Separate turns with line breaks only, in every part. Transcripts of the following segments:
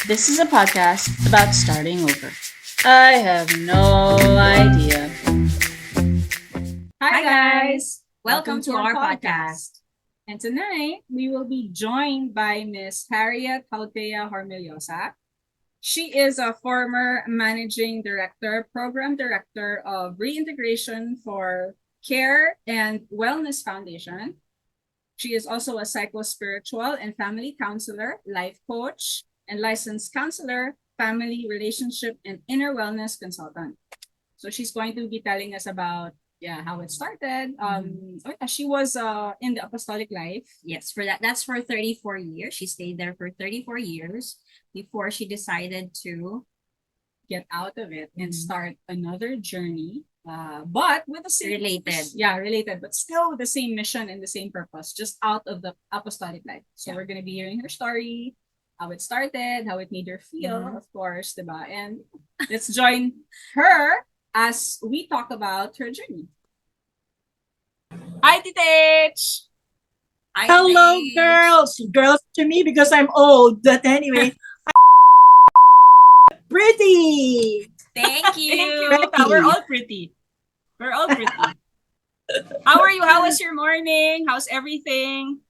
This is a podcast about starting over. I have no idea.
Hi, guys!
Welcome to our podcast.
And tonight, we will be joined by Miss Harriet Hautea Hormillosa. She is a former managing director, program director of reintegration for Care and Wellness Foundation. She is also a psycho-spiritual and family counselor, life coach, and licensed counselor, family relationship, and inner wellness consultant. So she's going to be telling us about how it started. She was in the Apostolic life.
Yes, that's for 34 years. She stayed there for 34 years before she decided to
get out of it and start another journey. But with the same related, but still the same mission and the same purpose, just out of the Apostolic life. So we're gonna be hearing her story, how it started, how it made her feel, of course, diba? And let's join her as we talk about her journey. Hi, Tita H!
Hello, girls. Girls to me because I'm old. But anyway, pretty.
Thank you.
We're all pretty. We're all pretty. How are you? How was your morning? How's everything?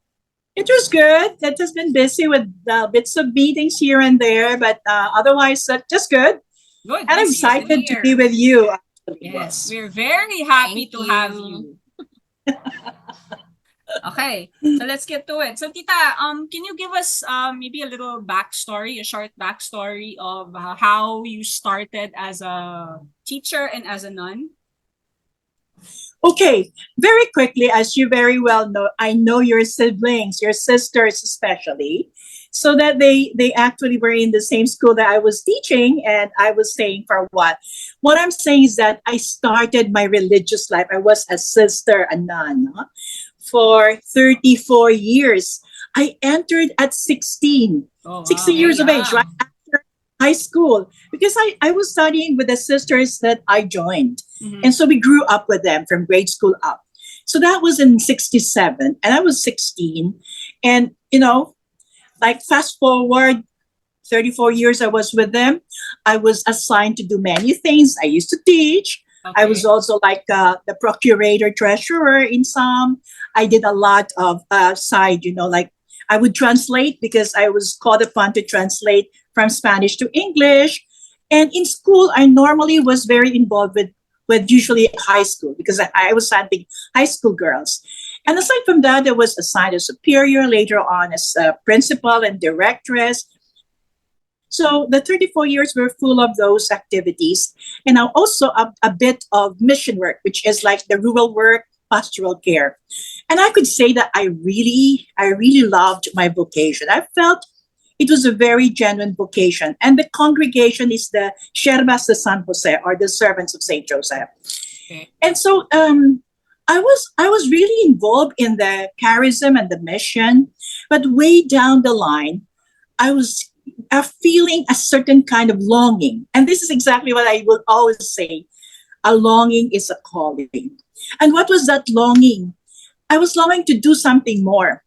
It was good. It has been busy with bits of meetings here and there, but otherwise, just good.
Good.
And I'm excited to be with you.
Yes, we're very happy to have you. Okay, so let's get to it. So, Tita, can you give us maybe a little backstory, a short backstory of how you started as a teacher and as a nun?
Okay, very quickly, as you very well know, I know your siblings, your sisters especially, so that they actually were in the same school that I was teaching, and I was saying for a while. What I'm saying is that I started my religious life. I was a sister, a nun, for 34 years. I entered at 16, 16 years of age, right after high school, because I was studying with the sisters that I joined. And so we grew up with them from grade school up. So that was in 67, and I was 16. And, like fast forward 34 years I was with them. I was assigned to do many things. I used to teach. I was also like the procurator, treasurer in some. I did a lot of side, like I would translate because I was called upon to translate from Spanish to English. And in school, I normally was very involved with usually high school because I was handling high school girls. And aside from that, I was assigned as superior, later on as a principal and directress. So the 34 years were full of those activities. And now also a bit of mission work, which is like the rural work, pastoral care. And I could say that I really loved my vocation. I felt it was a very genuine vocation. And the congregation is the Siervas de San Jose, or the servants of Saint Joseph. Okay. And so I was really involved in the charism and the mission, but way down the line, I was feeling a certain kind of longing. And this is exactly what I will always say. A longing is a calling. And what was that longing? I was longing to do something more.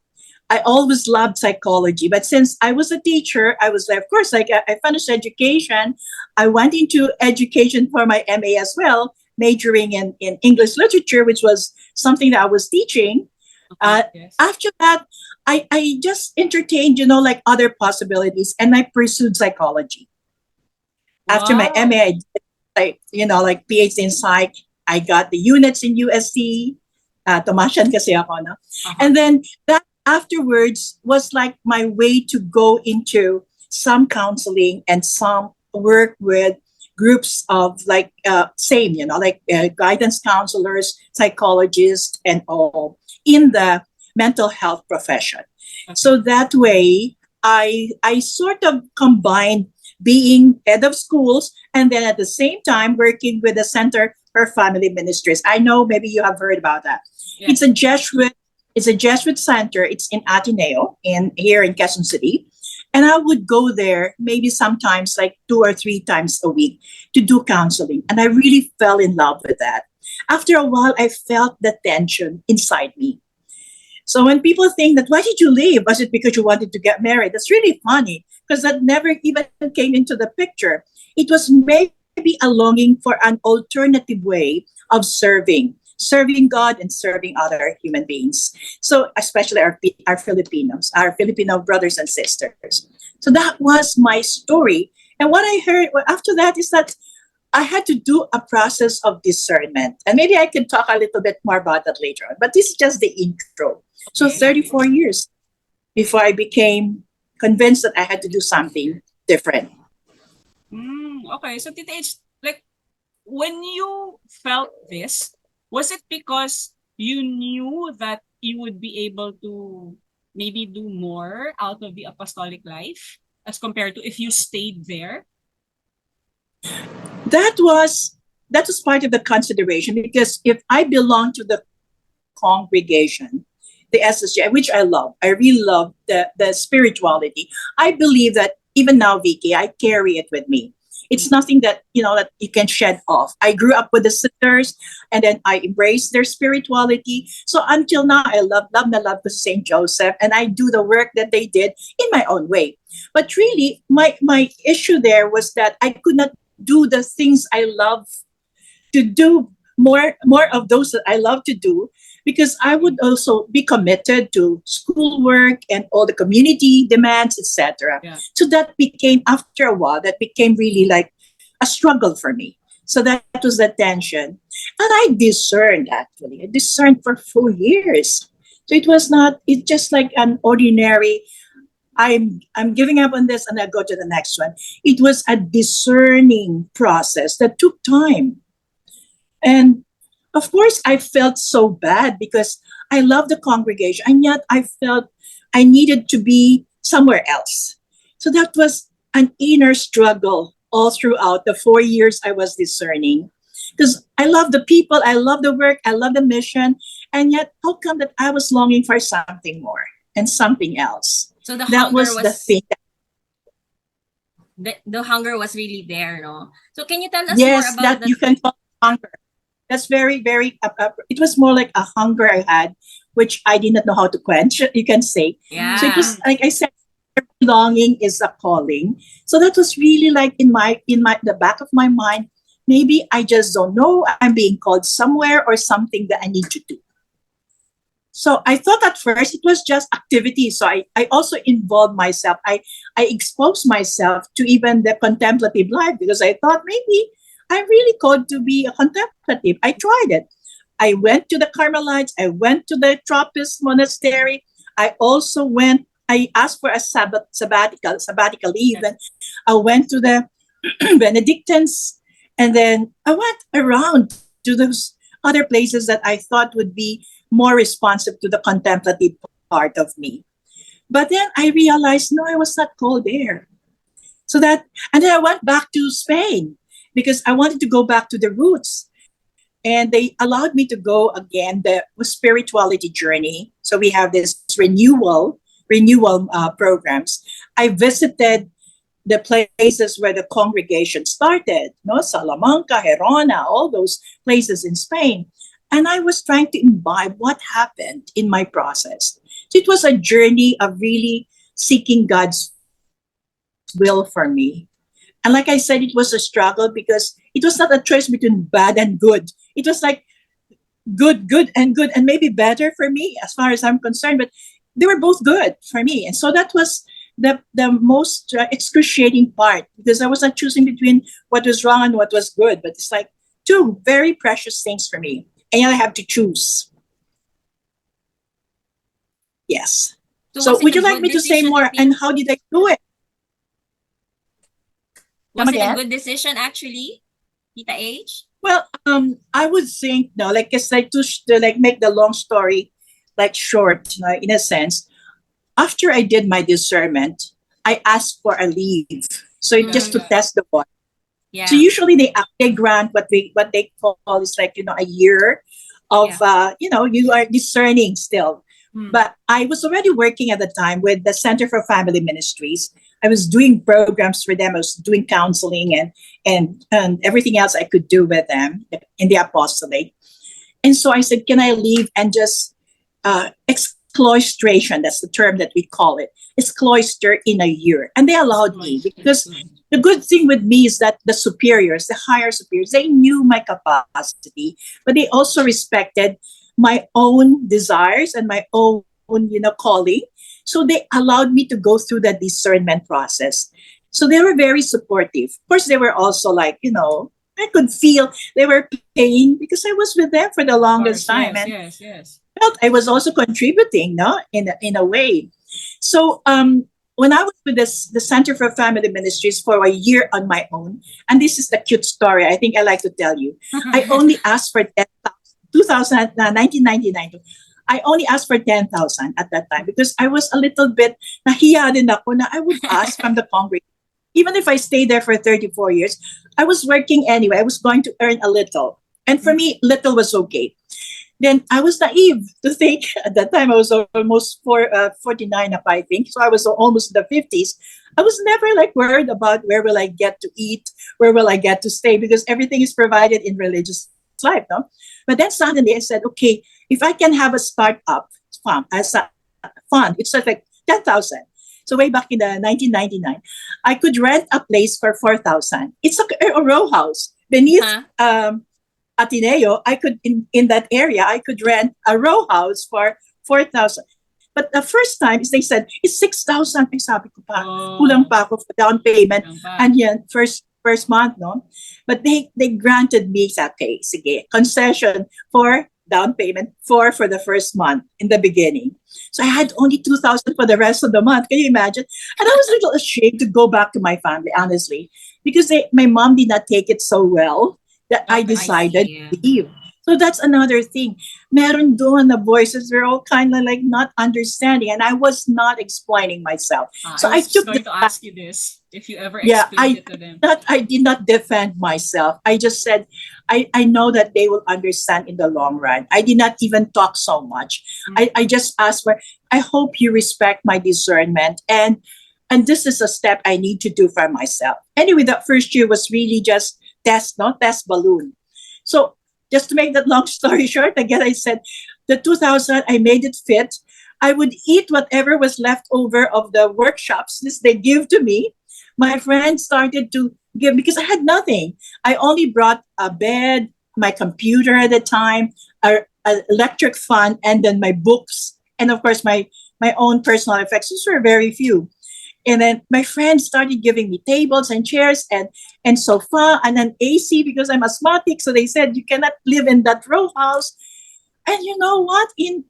I always loved psychology, but since I was a teacher, I was, of course, like I finished education. I went into education for my MA as well, majoring in English literature, which was something that I was teaching. Yes. After that, I just entertained, like other possibilities, and I pursued psychology. Wow. After my MA, I did, like PhD in psych. I got the units in USC. Tomasyan kasi ako, no? And then that afterwards was like my way to go into some counseling and some work with groups of like guidance counselors, psychologists, and all in the mental health profession. Okay. So that way, I sort of combined being head of schools and then at the same time working with the Center for Family Ministries. I know maybe you have heard about that. Yeah. It's a Jesuit center. It's in Ateneo here in Quezon City. And I would go there maybe sometimes like 2 or 3 times a week to do counseling. And I really fell in love with that. After a while, I felt the tension inside me. So when people think that, why did you leave? Was it because you wanted to get married? That's really funny because that never even came into the picture. It was maybe a longing for an alternative way of serving God and serving other human beings. So especially our Filipinos, our Filipino brothers and sisters. So that was my story. And what I heard after that is that I had to do a process of discernment. And maybe I can talk a little bit more about that later on. But this is just the intro. So 34 years before I became convinced that I had to do something different.
Okay, so Tita H, like, when you felt this, was it because you knew that you would be able to maybe do more out of the apostolic life as compared to if you stayed there?
That was part of the consideration, because if I belong to the congregation, the SSJ, which I love, I really love the spirituality. I believe that even now, Vicky, I carry it with me. It's nothing that that you can shed off. I grew up with the sisters, and then I embraced their spirituality. So until now, I love the Saint Joseph, and I do the work that they did in my own way. But really, my issue there was that I could not do the things I love to do, more of those that I love to do, because I would also be committed to schoolwork and all the community demands, etc.
Yeah.
So that became, after a while, that became really like a struggle for me. So that was the tension. And I discerned for 4 years. So it's just like an ordinary, I'm giving up on this and I go to the next one. It was a discerning process that took time. And of course, I felt so bad because I love the congregation, and yet I felt I needed to be somewhere else. So that was an inner struggle all throughout the 4 years I was discerning. Because I love the people, I love the work, I love the mission, and yet how come that I was longing for something more and something else?
So the
That
hunger
was the thing.
the hunger was really there, no? So can you tell us more
Yes,
about
that you can call hunger. That's very, very, it was more like a hunger I had, which I did not know how to quench, you can say.
Yeah.
So it was, like I said, longing is a calling. So that was really like in the back of my mind, maybe I just don't know, I'm being called somewhere or something that I need to do. So I thought at first it was just activity. So I also involved myself. I exposed myself to even the contemplative life, because I thought maybe I'm really called to be a contemplative. I tried it. I went to the Carmelites. I went to the Trappist monastery. I asked for a sabbatical leave. And I went to the Benedictines. And then I went around to those other places that I thought would be more responsive to the contemplative part of me. But then I realized, no, I was not called there. And then I went back to Spain, because I wanted to go back to the roots. And they allowed me to go again, the spirituality journey. So we have this renewal programs. I visited the places where the congregation started, Salamanca, Gerona, all those places in Spain. And I was trying to imbibe what happened in my process. So it was a journey of really seeking God's will for me. And like I said, it was a struggle, because it was not a choice between bad and good. It was like good, and maybe better for me as far as I'm concerned, but they were both good for me. And so that was the most excruciating part, because I was not choosing between what was wrong and what was good, but it's like two very precious things for me. And I have to choose. Yes. So would you like me to say more? And how did I do it?
Was it a good decision, actually, Tita H?
Well, I would think, like I said, to make the long story short, in a sense. After I did my discernment, I asked for a leave, so just to test the water.
Yeah.
So usually they grant what they call is a year of you are discerning still. But I was already working at the time with the Center for Family Ministries. I was doing programs for them. I was doing counseling and everything else I could do with them in the Apostolic. And so I said, can I leave and just cloistration. That's the term that we call it. It's cloister in a year. And they allowed me because the good thing with me is that the superiors, the higher superiors, they knew my capacity, but they also respected my own desires and my own, calling. So they allowed me to go through the discernment process. So they were very supportive. Of course, they were also like, I could feel they were paying because I was with them for the longest time.
Yes,
And
yes.
felt I was also contributing, no, in a way. So when I was with the Center for Family Ministries for a year on my own, and this is the cute story I think I like to tell you. I only asked for 1999. I only asked for 10,000 at that time because I was a little bit nahiya din ako na I would ask from the congregation. Even if I stayed there for 34 years, I was working anyway. I was going to earn a little. And for me, little was okay. Then I was naive to think at that time I was almost 49 up, I think. So I was almost in the 50s. I was never like worried about where will I get to eat, where will I get to stay, because everything is provided in religious life, no? But then suddenly I said, okay, if I can have a startup fund, it's like 10,000. So way back in the 1999, I could rent a place for 4,000. It's a row house beneath Ateneo. I could in that area I could rent a row house for 4,000. But the first time they said it's 6,000. Ay, sabi ko pa, kulang pa ako for down payment. And yan, first month, no? But they granted me, okay, sige, concession for down payment for the first month in the beginning. So I had only 2,000 for the rest of the month. Can you imagine? And I was a little ashamed to go back to my family, honestly, because my mom did not take it so well that I decided to leave. So that's another thing. Meron doon na voices were all kind of like not understanding, and I was not explaining myself. So
I was
took
going to ask you this, if you ever
yeah,
explained it to them.
I did not defend myself. I just said, I know that they will understand in the long run. I did not even talk so much. I just asked for, I hope you respect my discernment. And this is a step I need to do for myself. Anyway, that first year was really just test balloon. So just to make that long story short, again, I said, the 2,000, I made it fit. I would eat whatever was left over of the workshops this they give to me. My friends started to give because I had nothing. I only brought a bed, my computer at the time, a electric fan, and then my books, and of course my own personal effects. Those were very few. And then my friends started giving me tables and chairs and sofa and an AC because I'm asthmatic. So they said you cannot live in that row house. And you know what? In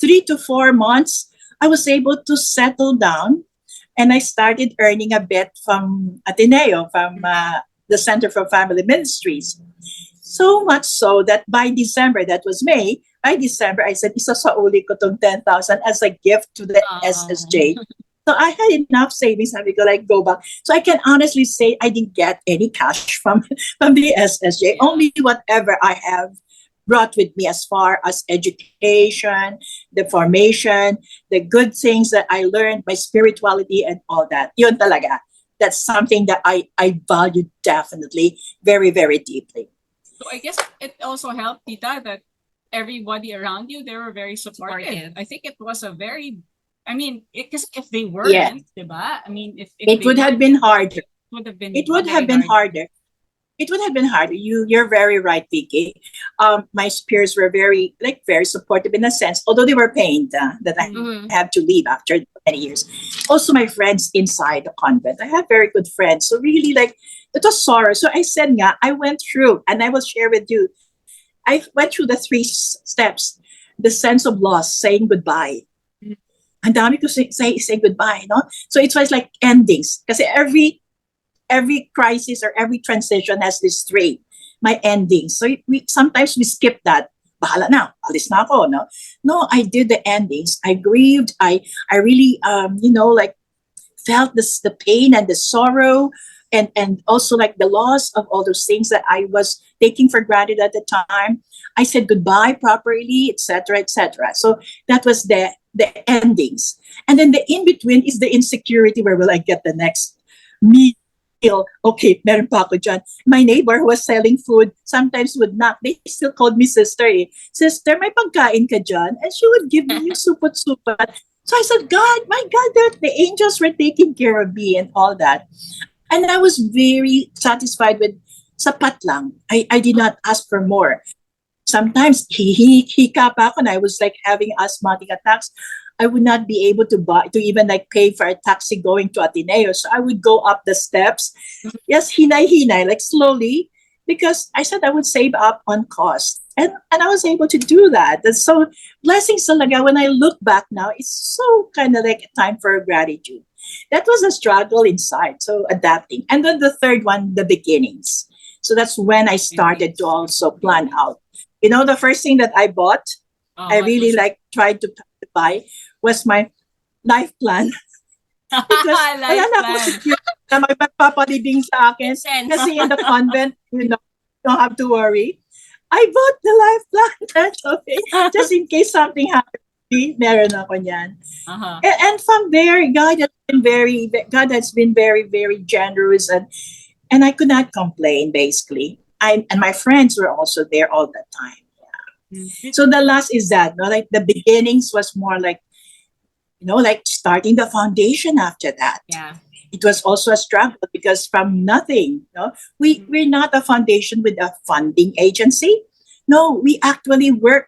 3 to 4 months, I was able to settle down. And I started earning a bit from Ateneo, from the Center for Family Ministries. So much so that by December, that was May, by December, I said, isasauli ko tong 10,000 as a gift to the SSJ. So I had enough savings, I could like go back. So I can honestly say I didn't get any cash from the SSJ, only whatever I have brought with me as far as education, the formation, the good things that I learned, my spirituality and all that. Yun talaga. That's something that I value definitely very, very deeply.
So I guess it also helped, Tita, that everybody around you, they were very supportive. I think it was a very, because if they weren't, diba? If
it would have been harder.
It would have been
harder. It would have been harder. You're very right, Vicky. My peers were very supportive in a sense, although they were pained that I had to leave after many years. Also, my friends inside the convent, I have very good friends. So really, it was sorrow. So I said, I went through, and I will share with you. I went through the 3 steps: the sense of loss, saying goodbye. And dami ko say goodbye, no? So it was like endings. Kasi every crisis or every transition has this 3, my endings. So sometimes we skip that. Bahala na, alis na ako, no? No, I did the endings. I grieved. I really, felt the pain and the sorrow and also like the loss of all those things that I was taking for granted at the time. I said goodbye properly, etc., etc. So that was the endings. And then the in-between is the insecurity. Where will I get the next meal? still, okay, meron pa ako dyan. My neighbor who was selling food sometimes would knock. They still called me sister eh. Sister, may pagkain ka dyan? And she would give me yung supot-supot. So I said, God, my God, the angels were taking care of me and all that. And I was very satisfied with sapat lang. I did not ask for more. Sometimes hika pa ako and I was like having asthmatic attacks. I would not be able to buy to even like pay for a taxi going to Ateneo. So I would go up the steps. Yes, hinay, like slowly, because I said I would save up on cost. And I was able to do that. And so blessings talaga. When I look back now, it's so kind of like a time for gratitude. That was a struggle inside. So adapting. And then the third one, the beginnings. So that's when I started to also plan out. You know, the first thing that I bought, I really like tried to buy was my life plan. Because wala
Life
na akong
plan.
security na may magpapalibing sa akin.
Makes sense.
Kasi in the convent, you know, don't have to worry. I bought the life plan. That's okay. Just in case something happens to me, meron ako niyan.
Uh-huh.
And from there, God has been very, very generous, and I could not complain. Basically, and my friends were also there all the time. So the last is that, no, like the beginnings was more like, you know, like starting the foundation after that.
Yeah.
It was also a struggle because from nothing, no, we're not a foundation with a funding agency. No, we actually work.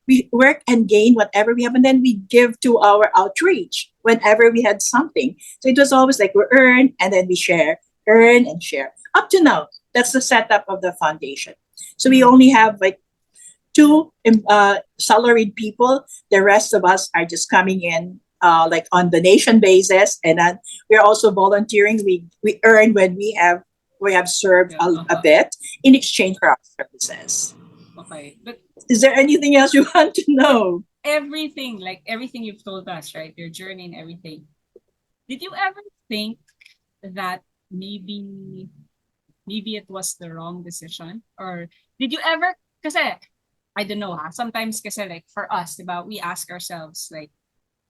We work and gain whatever we have, and then we give to our outreach whenever we had something. So it was always like we earn and then we share, earn and share. Up to now, that's the setup of the foundation. So we only have like two salaried people. The rest of us are just coming in like on donation basis, and then we're also volunteering. We earn when we have served a bit in exchange for our services.
Okay. But
Is there anything else you want to know?
everything, like everything you've told us, right? Your journey and everything. Did you ever think that maybe it was the wrong decision? Or did you ever, kasi, I don't know sometimes kasi like for us, diba, we ask ourselves like,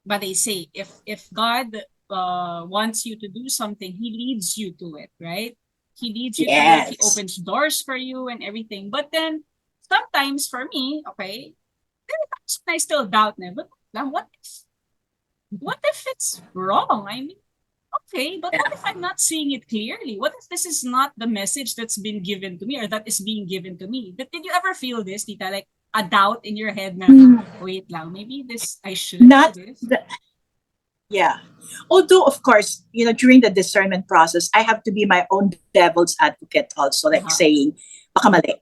but they say if God wants you to do something, He leads you to it, right? He leads you to it. He
Yes.
opens doors for you and everything. But then sometimes for me, okay, there are times when I still doubt na, but now what if it's wrong? I mean, okay, but what if I'm not seeing it clearly? What if this is not the message that's been given to me or that is being given to me? But did you ever feel this, Tita? Like a doubt in your head na, wait lang, maybe this, I shouldn't
Not
do this?
Yeah. Although, of course, you know, during the discernment process, I have to be my own devil's advocate also, like saying, baka mali.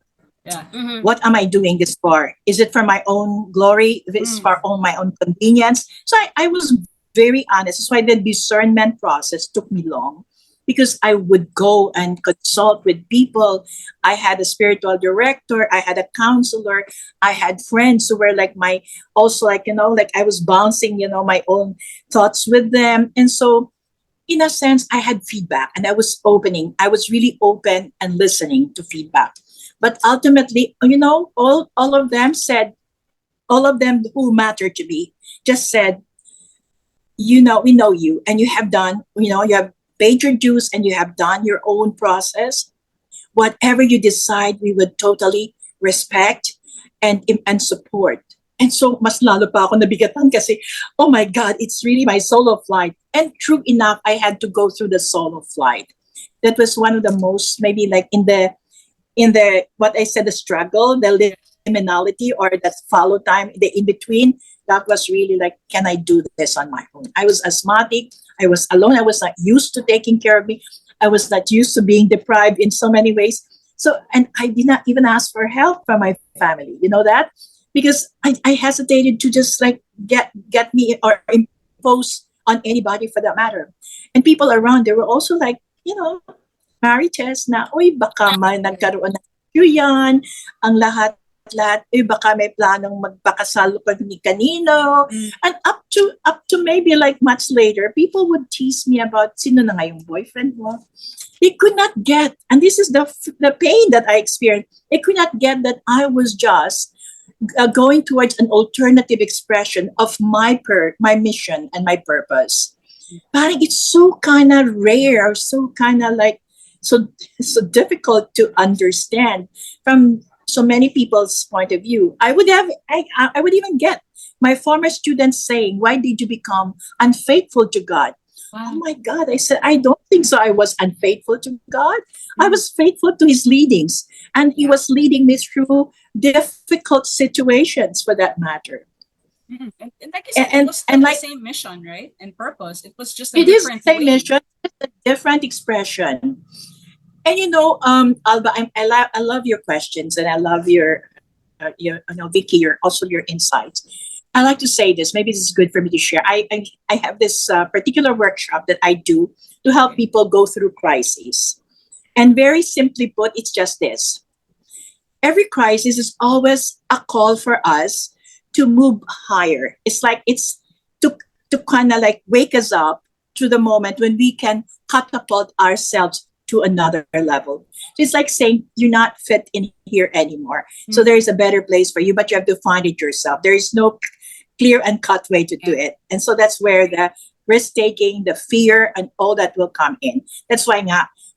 Yeah.
Mhm.
What am I doing this for? Is it for my own glory? Is it for my own convenience? So I was very honest. That's why the discernment process took me long, because I would go and consult with people. I had a spiritual director, I had a counselor, I had friends who were like also like, you know, like I was bouncing, you know, my own thoughts with them. And so in a sense, I had feedback and I was really open and listening to feedback. But ultimately, you know, all of them who mattered to me just said, you know, we know you and you have done, you know, you have paid your dues and you have done your own process. Whatever you decide, we would totally respect and support. And so, mas lalo pa ako nabigatan kasi, oh my God, it's really my solo flight. And true enough, I had to go through the solo flight. That was one of the most, maybe like in the, what I said, the struggle, the liminality or that follow time, the in-between, that was really like, can I do this on my own? I was asthmatic. I was alone. I was not used to taking care of me. I was not used to being deprived in so many ways. So, and I did not even ask for help from my family. You know that? Because I hesitated to just like get me or impose on anybody for that matter. And people around, they were also like, you know, marriages na, uy, baka may nagkaroon ng yan, ang lahat, baka may planong magpakasal pa ni kanino. And up to maybe like much later, people would tease me about sino na nga yung boyfriend mo. They could not get, and this is the pain that I experienced, they could not get that I was just going towards an alternative expression of my mission and my purpose. Parang it's so kind of rare, so kind of like so so difficult to understand from so many people's point of view. I would even get my former students saying, "Why did you become unfaithful to God?" Oh
Wow.
my God! I said, I don't think so. I was unfaithful to God. I was faithful to His leadings, and He
Yeah.
was leading me through difficult situations, for that matter.
And like you said, it
And
was
and
still the
like
same mission, right? And purpose. It was just a
it is
different
the same
way.
mission, just a different expression. And Alba, I love your questions, and I love Vicky, your also your insights. I like to say this. Maybe this is good for me to share. I have this particular workshop that I do to help people go through crises. And very simply put, it's just this: every crisis is always a call for us to move higher. It's like it's to to kind of like wake us up to the moment when we can catapult ourselves to another level. So it's like saying you're not fit in here anymore. So there is a better place for you, but you have to find it yourself. There is no clear and cut way to do it. And so that's where the risk taking, the fear, and all that will come in. That's why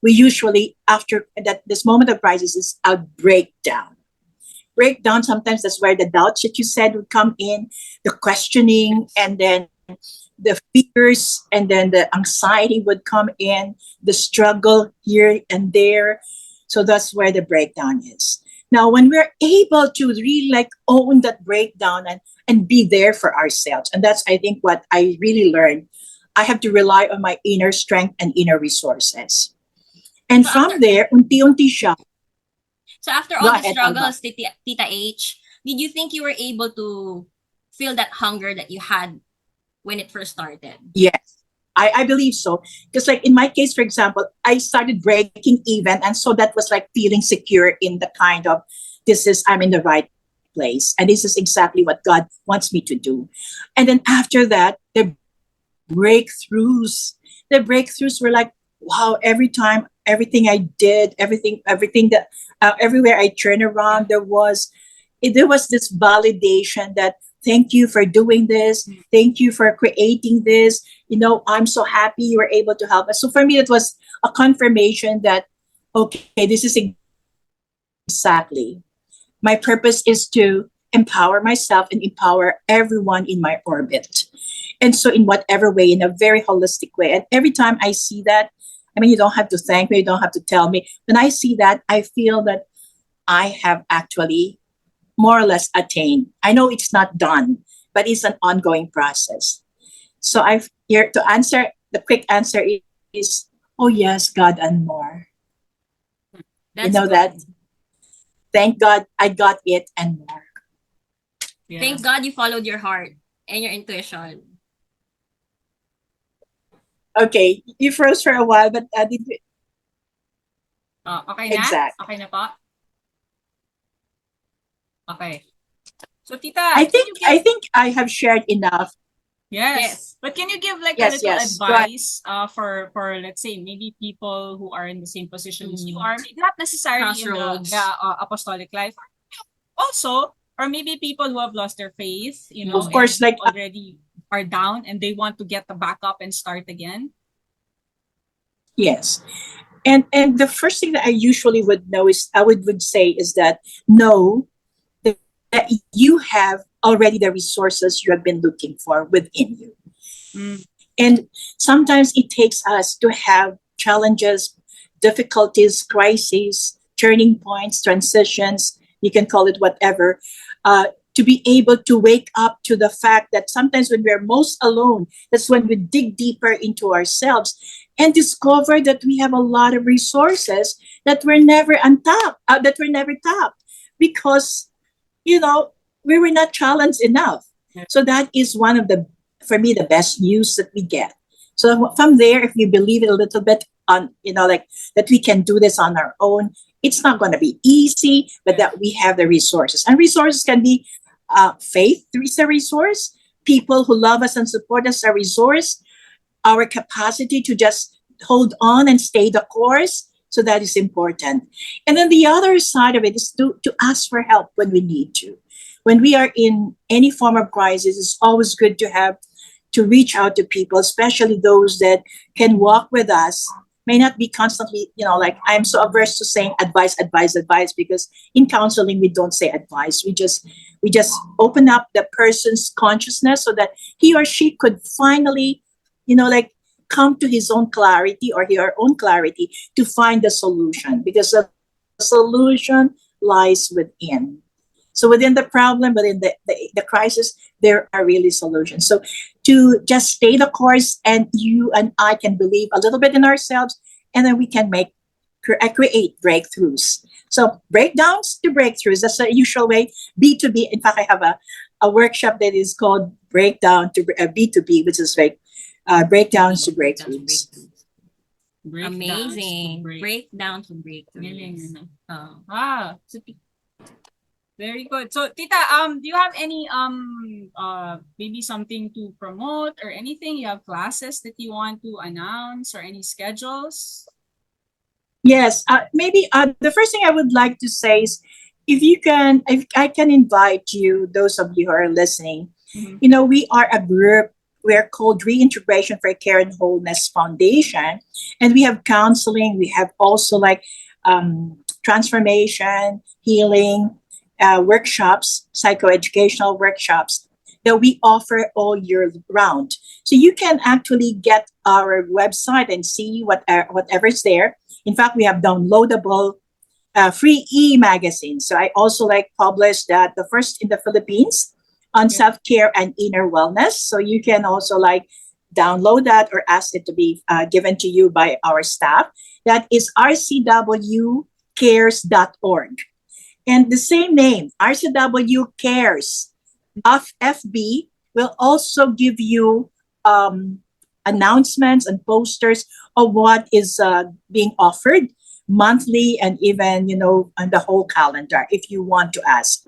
we usually, after that, this moment of crisis is a breakdown. Breakdown, sometimes that's where the doubts that you said would come in, the questioning, and then the fears, and then the anxiety would come in, the struggle here and there. So that's where the breakdown is. Now, when we're able to really like own that breakdown and be there for ourselves, and that's, I think, what I really learned. I have to rely on my inner strength and inner resources. And
So
from
after
there, unti-unti siya.
so after
Go
all the
ahead, Alba.
struggles, Tita H, did you think you were able to feel that hunger that you had when it first started?
Yes, I believe so. Because, like in my case, for example, I started breaking even. And so that was like feeling secure in the kind of, I'm in the right place. And this is exactly what God wants me to do. And then after that, breakthroughs, the breakthroughs were like, wow, every time, everything I did, everything that, everywhere I turned around, there was this validation that thank you for doing this. Thank you for creating this. I'm so happy you were able to help us. So for me, it was a confirmation that, okay, this is exactly my purpose is to empower myself and empower everyone in my orbit. And so in whatever way, in a very holistic way. And every time I see that, I mean, you don't have to thank me, you don't have to tell me. When I see that, I feel that I have actually more or less attained. I know it's not done, but it's an ongoing process. So I've here to answer the quick answer is, oh yes, God and more.
That's
You know
good.
that. Thank God I got it and more.
Thank God you followed your heart and your intuition.
Okay, you froze for a while, but
Okay na?
exact.
Okay na po? Okay. So, Tita,
I
can
think
you give,
I think I have shared enough.
yes.
Yes.
But can you give like a
Yes,
little
yes. Go ahead.
advice for let's say maybe people who are in the same position as you
Mm.
are, maybe not necessarily in the
Crossroads.
apostolic life. Also, or maybe people who have lost their faith,
Of course,
and
like
already are down and they want to get the back up and start again.
yes. And the first thing that I usually would know is would say is that know that, that you have already the resources you have been looking for within you.
Mm.
And sometimes it takes us to have challenges, difficulties, crises, turning points, transitions, you can call it whatever, to be able to wake up to the fact that sometimes when we're most alone, that's when we dig deeper into ourselves and discover that we have a lot of resources that were never untapped, that were never tapped because, we were not challenged enough. So that is one of the, for me, the best news that we get. So from there, if you believe it a little bit on, like that we can do this on our own, it's not going to be easy, but that we have the resources. And resources can be faith is a resource, people who love us and support us are a resource, our capacity to just hold on and stay the course. So that is important. And then the other side of it is to ask for help when we need to. When we are in any form of crisis, it's always good to reach out to people, especially those that can walk with us, may not be constantly, like I'm so averse to saying advice, because in counseling we don't say advice. We just open up the person's consciousness so that he or she could finally, like come to his own clarity or her own clarity to find the solution, because the solution lies within. So within the problem, within the crisis, there are really solutions. So to just stay the course, and you and I can believe a little bit in ourselves, and then we can create breakthroughs. So breakdowns to breakthroughs, that's the usual way. B2B, in fact, I have a workshop that is called Breakdown to B2B, which is like breakdowns to breakthroughs.
Amazing. Breakdown to
Galing,
breakthroughs.
ano?
Oh.
Wow. So, very good. So, Tita, do you have any maybe something to promote or anything? You have classes that you want to announce or any schedules?
Yes, maybe the first thing I would like to say is, if I can invite you, those of you who are listening,
Mhm.
we are a group. We're called Reintegration for Care and Wholeness Foundation, and we have counseling. We have also like transformation, healing workshops, psychoeducational workshops that we offer all year round. So you can actually get our website and see whatever's there. In fact, we have downloadable free e-magazines. So I also like published that, the first in the Philippines on self-care and inner wellness. So you can also like download that or ask it to be given to you by our staff. That is RCWCares.org. And the same name, RCWCares of FB, will also give you announcements and posters of what is being offered monthly, and even, on the whole calendar, if you want to ask.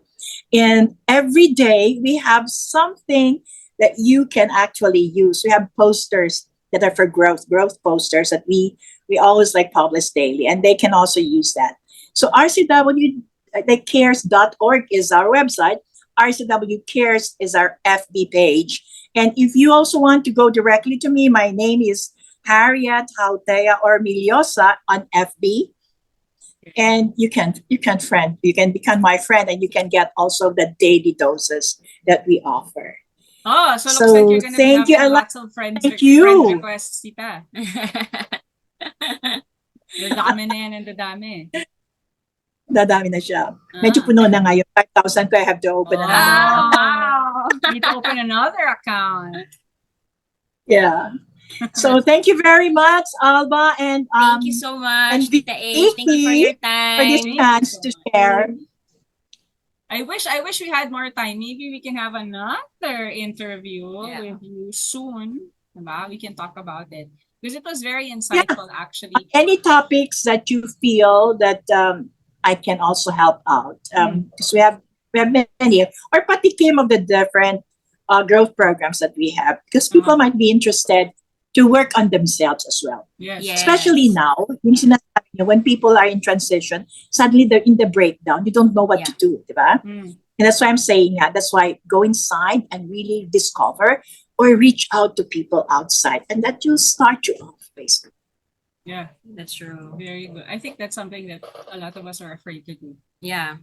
And every day we have something that you can actually use. We have posters that are for growth posters that we always like publish daily, and they can also use that. So RCWCares.org is our website. RCW Cares is our FB page. And if you also want to go directly to me, my name is Harriet, Hautea, or Hormillosa on FB. And you can become my friend, and you can get also the daily doses that we offer.
Oh, so looks
So
like you're gonna be
thank you.
having
I like
lots of friend
you.
requests, Tita. Dadami na yan and dadami.
Dadami na siya. Medyo puno na ngayon. 5,000 ko, I have to open another one.
Wow.
Need to open another account.
Yeah. So thank you very much, Alba, and
Thank you so much,
and
Tita H. Thank you for your
for this
time.
chance to share.
I wish we had more time. Maybe we can have another interview with you soon. Diba? We can talk about it. Because it was very insightful, actually.
Any topics that you feel that I can also help out, because we have many, or patikim of the different growth programs that we have, because people might be interested to work on themselves as well.
Yes.
Especially now, when people are in transition, suddenly they're in the breakdown. You don't know what to do, diba? And that's why I'm saying that. That's why go inside and really discover, or reach out to people outside, and that will start you off, basically.
Yeah,
That's true.
very good. I think that's something that a lot of us are afraid to do.
Yeah.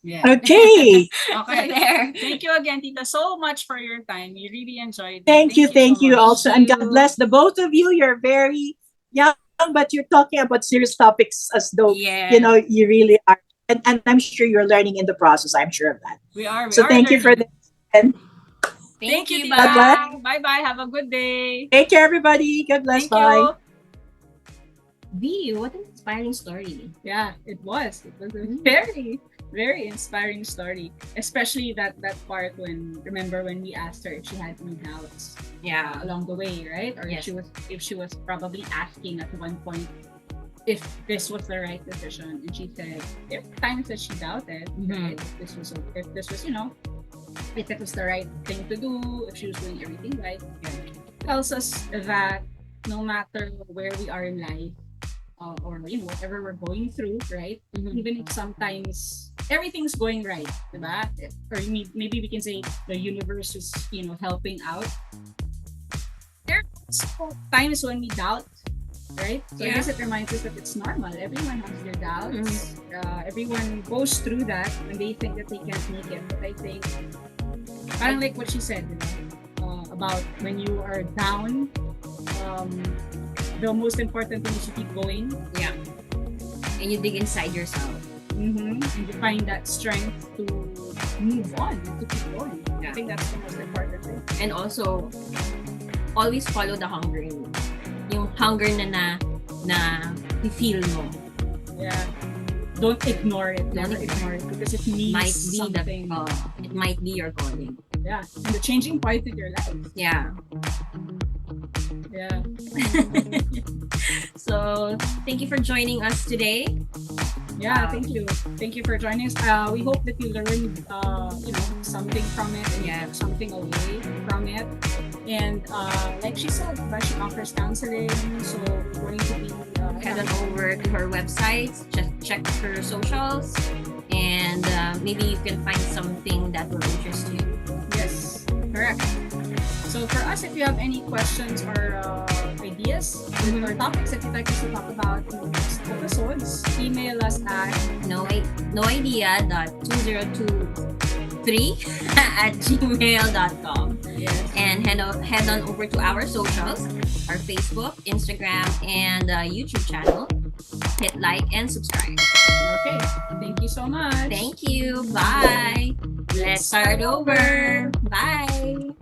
Yeah.
Okay.
Okay.
There.
Thank you again, Tita, so much for your time. We really enjoyed it.
Thank you
so much.
also. And God
you.
bless the both of you. You're very young, but you're talking about serious topics as though,
Yeah.
you really are. And I'm sure you're learning in the process. I'm sure of that.
We are.
So thank you for
learning.
this. And
Thank you.
Tita.
Bye.
Bye-bye. Have a good day.
take care, everybody. God bless.
Thank
Bye.
you.
V, what an inspiring story.
Yeah, it was. It was a very, very inspiring story. Especially that part when we asked her if she had any doubts
Yeah.
along the way, right? Or
Yes.
if she was probably asking at one point if this was the right decision, and she said there were times that she doubted, right? If this was if it was the right thing to do, if she was doing everything right. Tells us that no matter where we are in life, or whatever we're going through, right? Even if sometimes everything's going right, diba? Or maybe we can say the universe is, helping out. There are also times when we doubt, right? So I
Yeah.
guess it reminds us that it's normal. Everyone has their doubts. Everyone goes through that when they think that they can't make it. But I think, parang like what she said, about when you are down, the most important thing is to keep going.
Yeah. And you dig inside yourself.
And you find that strength to move on, to keep going. I
Yeah.
think that's the most important thing.
And also, always follow the hunger in you. Yung hunger na feel mo.
Yeah. Don't ignore it.
Don't
Never ignore it because it means
Might be
something.
it might be your calling.
Yeah. And the changing point in your life.
Yeah.
Yeah.
So, thank you for joining us today.
Yeah, thank you. Thank you for joining us. We hope that you learned, something from it and you
Yeah.
took something away from it. And like she said, she offers counseling. So we're going to be
Head on over to her website, check her socials, and maybe you can find something that will interest you.
Yes, correct. So for us, if you have any questions or ideas or topics that you'd like us to talk about in the next episodes, email us at
noidea.2023@gmail.com.
yes.
And head on over to our socials, our Facebook, Instagram, and YouTube channel. Hit like and subscribe.
Okay, thank you so much.
Thank you. Bye. Let's start over. Bye.